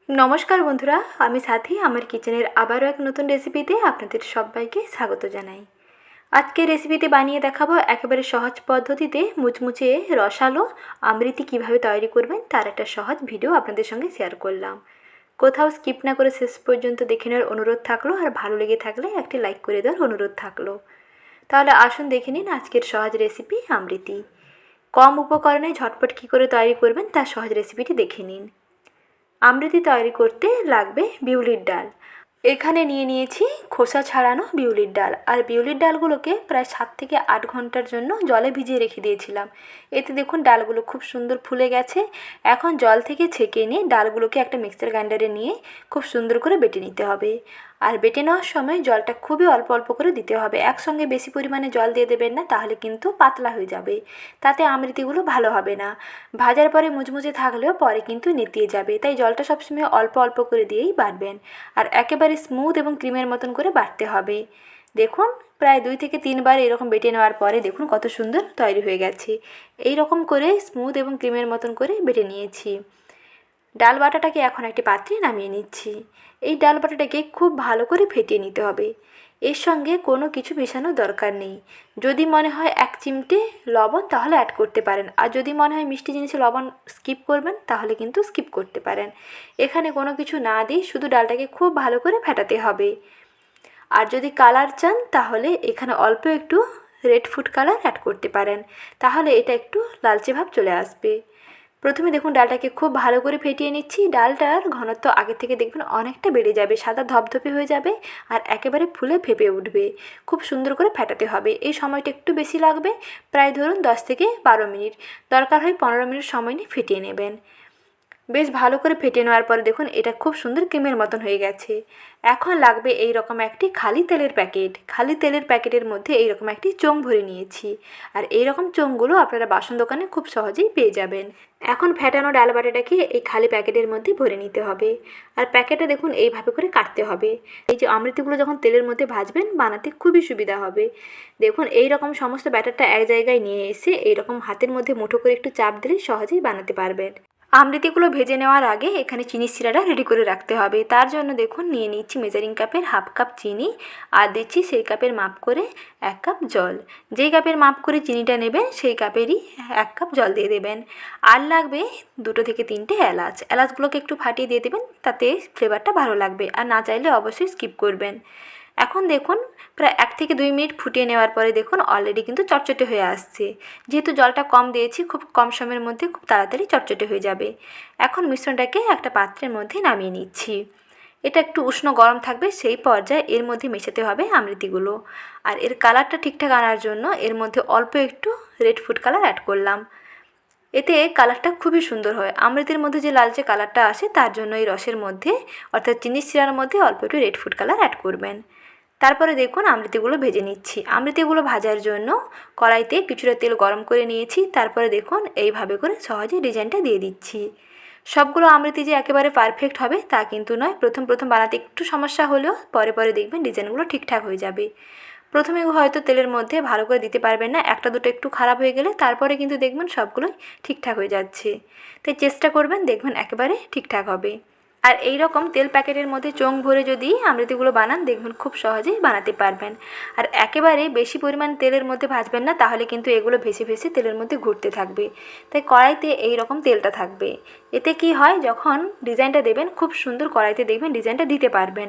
নমস্কার বন্ধুরা, আমি সাথী। আমার কিচেনের আবারও এক নতুন রেসিপিতে আপনাদের সবাইকে স্বাগত জানাই। আজকে রেসিপিতে বানিয়ে দেখাবো একেবারে সহজ পদ্ধতিতে মুচমুচে রসালো আমৃতি কিভাবে তৈরি করবেন তার একটা সহজ ভিডিও আপনাদের সঙ্গে শেয়ার করলাম। কোথাও স্কিপ না করে শেষ পর্যন্ত দেখে নেওয়ার অনুরোধ থাকলো, আর ভালো লেগে থাকলে একটি লাইক করে দেওয়ার অনুরোধ থাকলো। তাহলে আসুন দেখে নিন আজকের সহজ রেসিপি আমৃতি। কম উপকরণে ঝটপট কী করে তৈরি করবেন তার সহজ রেসিপিটি দেখে নিন। আমৃতি তৈরি করতে লাগবে বিউলির ডাল। এখানে নিয়েছি খোসা ছাড়ানো বিউলির ডাল। আর বিউলির ডালগুলোকে প্রায় 7 থেকে 8 ঘন্টার জন্য জলে ভিজিয়ে রেখে দিয়েছিলাম। এতে দেখুন ডালগুলো খুব সুন্দর ফুলে গেছে। এখন জল থেকে ছেঁকে নিয়ে ডালগুলোকে একটা মিক্সার গ্রাইন্ডারে নিয়ে খুব সুন্দর করে বেটে নিতে হবে। আর বেটে নেওয়ার সময় জলটা খুবই অল্প অল্প করে দিতে হবে, একসঙ্গে বেশি পরিমাণে জল দিয়ে দেবেন না, তাহলে কিন্তু পাতলা হয়ে যাবে, তাতে আমৃতিগুলো ভালো হবে না। ভাজার পরে মুচমুচে থাকলেও পরে কিন্তু নেতিয়ে যাবে, তাই জলটা সবসময় অল্প অল্প করে দিয়েই বাটবেন। আর একেবারে স্মুথ এবং ক্রিমের মতন করে বাটতে হবে। দেখুন প্রায় 2 থেকে 3 বার এরকম বেটে নেওয়ার পরে দেখুন কত সুন্দর তৈরি হয়ে গেছে। এই রকম করে স্মুথ এবং ক্রিমের মতন করে বেটে নিয়েছি। ডাল বাটাটাকে এখন একটি পাত্রে নামিয়ে নিচ্ছি। এই ডাল বাটাটাকে খুব ভালো করে ফেটিয়ে নিতে হবে। এর সঙ্গে কোনো কিছু মেশানোর দরকার নেই। যদি মনে হয় 1 চিমটে লবণ তাহলে অ্যাড করতে পারেন, আর যদি মনে হয় মিষ্টি জিনিসে লবণ স্কিপ করবেন তাহলে কিন্তু স্কিপ করতে পারেন। এখানে কোনো কিছু না দিয়ে শুধু ডালটাকে খুব ভালো করে ফেটাতে হবে। আর যদি কালার চান তাহলে এখানে অল্প একটু রেড ফুড কালার অ্যাড করতে পারেন, তাহলে এটা একটু লালচে ভাব চলে আসবে। প্রথমে দেখুন ডালটাকে খুব ভালো করে ফেটিয়ে নিচ্ছি। ডালটার ঘনত্ব আগে থেকে দেখবেন অনেকটা বেড়ে যাবে, সাদা ধপধপে হয়ে যাবে, আর একেবারে ফুলে ফেপে উঠবে। খুব সুন্দর করে ফেটাতে হবে। এই সময়টা একটু বেশি লাগবে, প্রায় ধরুন 10 থেকে 12 মিনিট, দরকার হয় 15 মিনিট সময় নিয়ে ফেটিয়ে নেবেন। বেশ ভালো করে ফেটিয়ে নেওয়ার পরে দেখুন এটা খুব সুন্দর ক্রিমের মতন হয়ে গেছে। এখন লাগবে এই রকম একটি খালি তেলের প্যাকেট। খালি তেলের প্যাকেটের মধ্যে এই রকম একটি চোঙ ভরে নিয়েছি। আর এই রকম চোঙগুলো আপনারা বাসন দোকানে খুব সহজেই পেয়ে যাবেন। এখন ফেটানো ডাল বাটাটাকে এই খালি প্যাকেটের মধ্যে ভরে নিতে হবে। আর প্যাকেটে দেখুন এইভাবে করে কাটতে হবে। এই যে আমৃতিগুলো যখন তেলের মধ্যে ভাজবেন বানাতে খুবই সুবিধা হবে। দেখুন এই রকম সমস্ত ব্যাটারটা এক জায়গায় নিয়ে এসে এই রকম হাতের মধ্যে মুঠো করে একটু চাপ দিলে সহজেই বানাতে পারবেন। আমৃতিগুলো ভেজে নেওয়ার আগে এখানে চিনির শিরাটা রেডি করে রাখতে হবে। তার জন্য দেখুন নিয়ে নিচ্ছি মেজারিং কাপের হাফ কাপ চিনি, আর দিচ্ছি সেই কাপের মাপ করে 1 কাপ জল। যেই কাপের মাপ করে চিনিটা নেবেন সেই কাপেরই 1 কাপ জল দিয়ে দেবেন। আর লাগবে 2 থেকে 3টে এলাচ। এলাচগুলোকে একটু ফাটিয়ে দিয়ে দেবেন, তাতে ফ্লেভারটা ভালো লাগবে। আর না চাইলে অবশ্যই স্কিপ করবেন। এখন দেখুন প্রায় 1 থেকে 2 মিনিট ফুটিয়ে নেওয়ার পরে দেখুন অলরেডি কিন্তু চটচটে হয়ে আসছে। যেহেতু জলটা কম দিয়েছি খুব কম সময়ের মধ্যে খুব তাড়াতাড়ি চটচটে হয়ে যাবে। এখন মিশ্রণটাকে একটা পাত্রের মধ্যে নামিয়ে নিচ্ছি। এটা একটু উষ্ণ গরম থাকবে, সেই পর্যায়ে এর মধ্যে মেশাতে হবে আমৃতিগুলো। আর এর কালারটা ঠিকঠাক আনার জন্য এর মধ্যে অল্প একটু রেড ফুড কালার অ্যাড করলাম। এতে কালারটা খুবই সুন্দর হয়। আমৃতির মধ্যে যে লালচে কালারটা আসে তার জন্য এই রসের মধ্যে অর্থাৎ চিনির শিরার মধ্যে অল্প একটু রেড ফুড কালার অ্যাড করবেন। তারপরে দেখুন আমৃতিগুলো ভেজে নিচ্ছি। আমৃতিগুলো ভাজার জন্য কড়াইতে কিছুটা তেল গরম করে নিয়েছি। তারপরে দেখুন এইভাবে করে সহজে ডিজাইনটা দিয়ে দিচ্ছি। সবগুলো আমৃতি যে একেবারে পারফেক্ট হবে তা কিন্তু নয়। প্রথম প্রথম বানাতে একটু সমস্যা হলেও পরে পরে দেখবেন ডিজাইনগুলো ঠিকঠাক হয়ে যাবে। প্রথমে হয়তো তেলের মধ্যে ভালো করে দিতে পারবেন না, একটা দুটো একটু খারাপ হয়ে গেলে তারপরে কিন্তু দেখবেন সবগুলোই ঠিকঠাক হয়ে যাচ্ছে। তাই চেষ্টা করবেন, দেখবেন একেবারে ঠিকঠাক হবে। আর এই রকম তেল প্যাকেটের মধ্যে চোঙ ভরে যদি আমৃতিগুলো বানান দেখবেন খুব সহজেই বানাতে পারবেন। আর একেবারে বেশি পরিমাণ তেলের মধ্যে ভাজবেন না, তাহলে কিন্তু এগুলো ভেসে ভেসে তেলের মধ্যে ঘুরতে থাকবে। তাই কড়াইতে এই রকম তেলটা থাকবে। এতে কি হয়, যখন ডিজাইনটা দেবেন খুব সুন্দর কড়াইতে দেখবেন ডিজাইনটা দিতে পারবেন।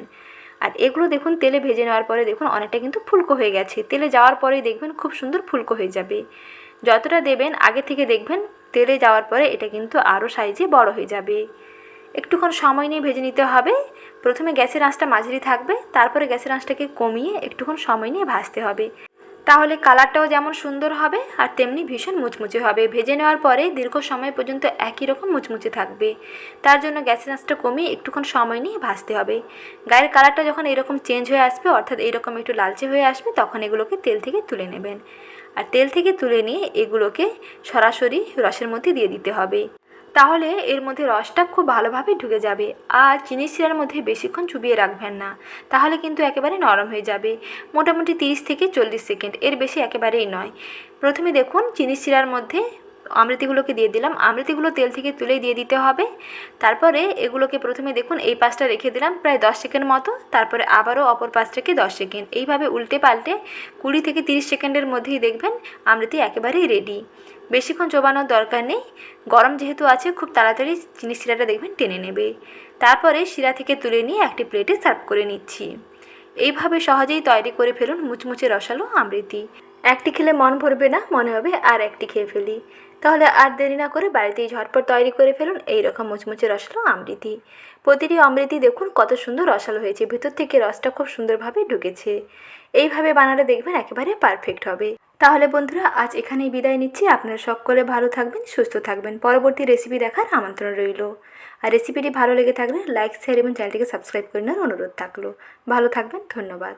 আর এগুলো দেখুন তেলে ভেজে নেওয়ার পরে দেখুন অনেকটা কিন্তু ফুলকো হয়ে গেছে। তেলে যাওয়ার পরেই দেখবেন খুব সুন্দর ফুলকো হয়ে যাবে। যতটা দেবেন আগে থেকে দেখবেন তেলে যাওয়ার পরে এটা কিন্তু আরও সাইজে বড় হয়ে যাবে। একটুক্ষণ সময় নিয়ে ভেজে নিতে হবে। প্রথমে গ্যাসের আঁচটা মাঝারি থাকবে, তারপরে গ্যাসের আঁচটাকে কমিয়ে একটুক্ষণ সময় নিয়ে ভাজতে হবে। তাহলে কালারটাও যেমন সুন্দর হবে আর তেমনি ভীষণ মুচমুচে হবে। ভেজে নেওয়ার পরে দীর্ঘ সময় পর্যন্ত একই রকম মুচমুচে থাকবে। তার জন্য গ্যাসের আঁচটা কমিয়ে একটুক্ষণ সময় নিয়ে ভাজতে হবে। গায়ের কালারটা যখন এরকম চেঞ্জ হয়ে আসবে অর্থাৎ এইরকম একটু লালচে হয়ে আসবে তখন এগুলোকে তেল থেকে তুলে নেবেন। আর তেল থেকে তুলে নিয়ে এগুলোকে সরাসরি রসের মধ্যে দিয়ে দিতে হবে। তাহলে এর মধ্যে রসটা খুব ভালোভাবে ঢুকে যাবে। আর চিনির শিরার মধ্যে বেশিক্ষণ চুবিয়ে রাখবেন না, তাহলে কিন্তু একেবারে নরম হয়ে যাবে। মোটামুটি 30 থেকে 40 সেকেন্ড, এর বেশি একেবারেই নয়। প্রথমে দেখুন চিনির শিরার মধ্যে অমৃতিগুলোকে দিয়ে দিলাম। অমৃতিগুলো তেল থেকে তুলেই দিয়ে দিতে হবে। তারপরে এগুলোকে প্রথমে দেখুন এই পাশটা রেখে দিলাম প্রায় 10 সেকেন্ড মতো, তারপরে আবারও অপর পাশটাকে 10 সেকেন্ড, এইভাবে উল্টে পাল্টে 20 থেকে 30 সেকেন্ডের মধ্যেই দেখবেন অমৃতি একেবারেই রেডি। বেশিক্ষণ চোবানোর দরকার নেই, গরম যেহেতু আছে খুব তাড়াতাড়ি চিনি শিরাটা দেখবেন টেনে নেবে। তারপরে শিরা থেকে তুলে নিয়ে একটি প্লেটে সার্ভ করে নিচ্ছি। এইভাবে সহজেই তৈরি করে ফেলুন মুচমুচে রসালো অমৃতি। একটি খেলে মন ভরবে না, মনে হবে আর একটি খেয়ে ফেলি। তাহলে আর দেরি না করে বাড়িতেই ঝটপট তৈরি করে ফেলুন এই রকম মুচমুচে রসালো অমৃতি। প্রতিটি অমৃতি দেখুন কত সুন্দর রসালো হয়েছে, ভেতর থেকে রসটা খুব সুন্দরভাবে ঢুকেছে। এইভাবে বানালে দেখবেন একেবারে পারফেক্ট হবে। তাহলে বন্ধুরা আজ এখানেই বিদায় নিচ্ছি। আপনারা সকলে ভালো থাকবেন, সুস্থ থাকবেন। পরবর্তী রেসিপি দেখার আমন্ত্রণ রইল। আর রেসিপিটি ভালো লেগে থাকলে লাইক, শেয়ার এবং চ্যানেলটিকে সাবস্ক্রাইব করে নেওয়ার অনুরোধ থাকলো। ভালো থাকবেন, ধন্যবাদ।